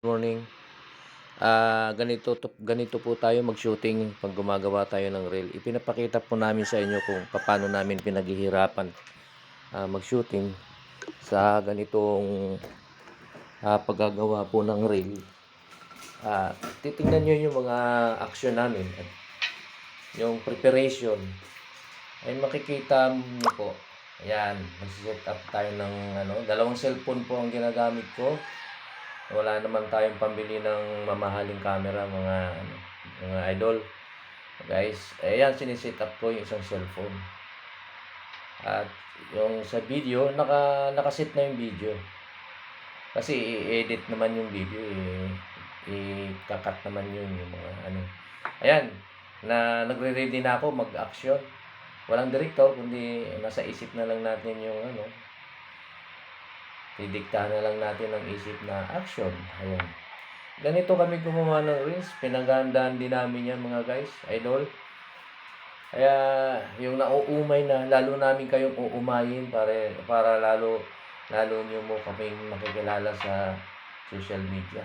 Morning. Ganito po tayo mag-shooting 'pag gumagawa tayo ng reel. Ipinapakita po namin sa inyo kung paano namin pinaghihirapan, mag-shooting sa ganitong, paggagawa po ng reel. Titingnan niyo yung mga aksyon namin at yung preparation ay makikita niyo po. Ayan, magse-set up tayo ng dalawang cellphone po ang ginagamit ko. Wala naman tayong pambili ng mamahaling camera mga idol. Guys, ayan sine-set up ko yung isang cellphone. At yung sa video, nakaset na yung video. Kasi i-edit naman yung video, i-cut naman yun yung mga ano. Ayan, nagre-ready na ako mag-action. Walang director kundi nasa isip na lang natin yung didiktahan na lang natin ang isip na action. Ayan. Ganito kami gumawa ng reels. Pinaghandaan din namin yan mga guys, idol. Kaya yung nauumay na, lalo namin kayong uumayin para lalo nyo mo kaming makikilala sa social media.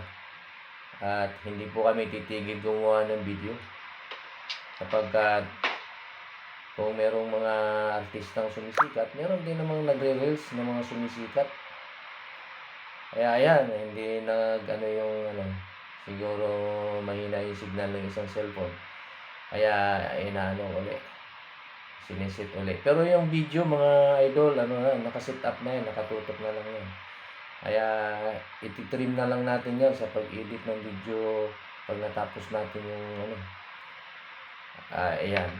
At hindi po kami titigil gumawa ng video. Sapagkat kung merong mga artistang sumisikat, meron din namang nagre-reels ng mga sumisikat. Kaya ayan, hindi siguro mahina yung signal ng isang cellphone. Kaya sinisit uli. Pero yung video mga idol, nakaset up na yan, nakatutok na lang yan. Kaya ititrim na lang natin yan sa pag-edit ng video pag natapos natin yung ayan.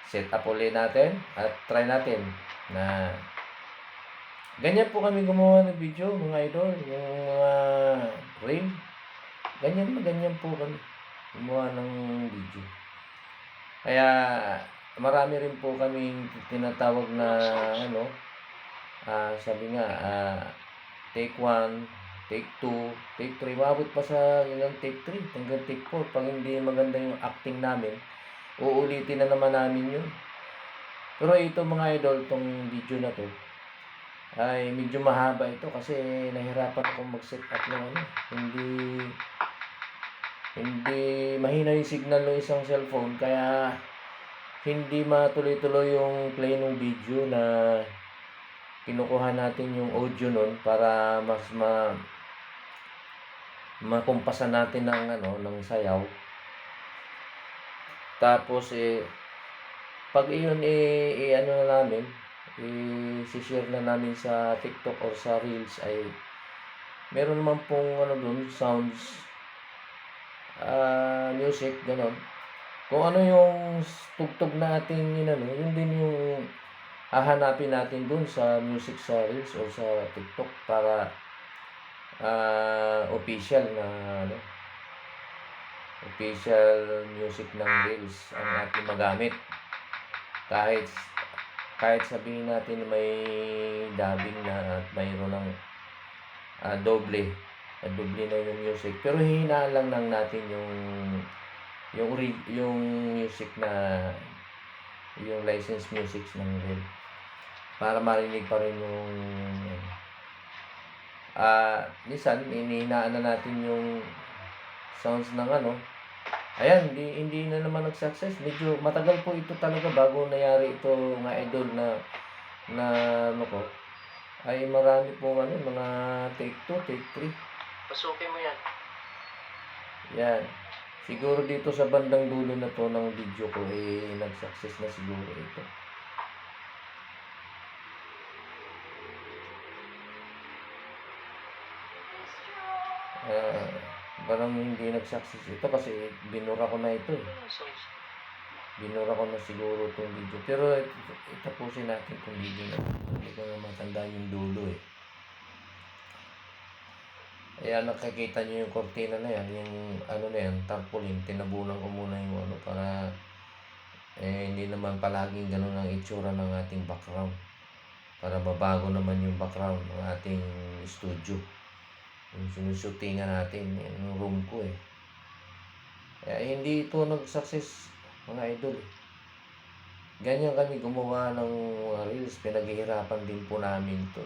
Set up uli natin at try natin na ganyan po kami gumawa ng video mga idol, yung mga reel. Ganyan po kami gumawa ng video. Kaya marami rin po kaming tinatawag na sabi nga, take 1, take 2, take 3. Umabot pa sa ilang take 3 hanggang take 4. Pag hindi maganda yung acting namin, uulitin na naman namin yun. Pero ito mga idol, tong video na to ay medyo mahaba ito kasi nahirapan akong mag-set up ng hindi mahina yung signal ng isang cellphone kaya hindi matuloy-tuloy yung play ng video na kinukuha natin yung audio nun para mas makumpasan natin ng sayaw. Tapos pag iyon na namin, i-share na namin sa TikTok or sa Reels ay meron naman pong doon sounds, music ganon. Kung ano yung tugtog natin yun din yung hahanapin natin doon sa music sa Reels or sa TikTok para official music ng Reels ang ating magamit. Kahit sabihin natin may dubbing na at mayroon ng doble na yung music, pero hihinaan lang natin yung music na yung license music ng reel para marinig pa rin yung minsan inihinaan na natin yung sounds ng ayan, hindi na naman nag-success. Medyo matagal po ito talaga bago nangyari ito mga idol na ko ay marami po mga take 2, take 3. Pasukin mo yan. Yan. Siguro dito sa bandang dulo na to ng video ko nag-success na siguro ito. Parang hindi nag-success ito kasi binura ko na ito Binura ko na siguro itong video. Pero itapusin natin itong video na. Hindi ko na matandaan yung dulo Ayan, nakikita nyo yung kortina na yan, yung na yan, tarpaulin. Tinabunan ko muna yung para hindi naman palaging ganun ang itsura ng ating background. Para mabago naman yung background ng ating studio. Yung sinushootingan natin, yung room ko Kaya hindi ito nag-success mga idol Ganyan kami gumawa ng reels. Pinaghihirapan din po namin ito.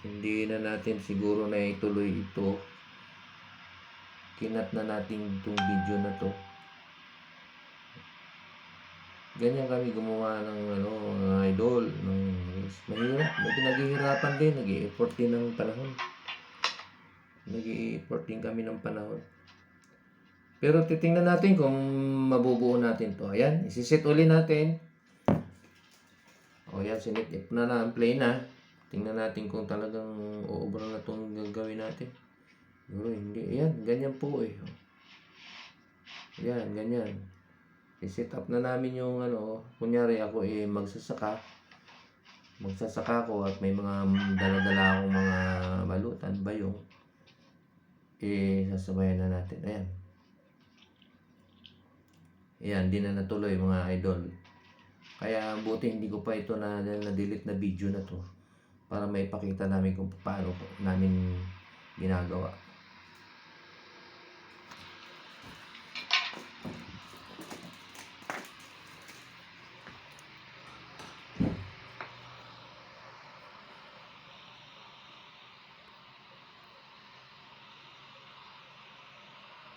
hindi na natin siguro na ituloy ito. Kinat na natin itong video na to. Ganyan kami gumawa ng mga idol. Mahirap, may pinaghihirapan din. Nag-i-effort din ng panahon. Nag-i-effort din kami ng panahon. Pero titingnan natin kung mabubuo natin to. Ayan, isiset uli natin. O yan, sinitip na na, play na. Tingnan natin kung talagang uubra na itong gagawin natin. Pero hindi. Ayan, ganyan po eh. Ayan, ganyan. I-set up na namin yung kunyari ako magsasaka. Magsasaka ko at may mga dala-dala akong mga balutan, bayong. Sasabayan na natin. Ayan. Ayan, di na natuloy mga idol. Kaya buti hindi ko pa ito na-delete na video na to para maipakita namin kung paano namin ginagawa.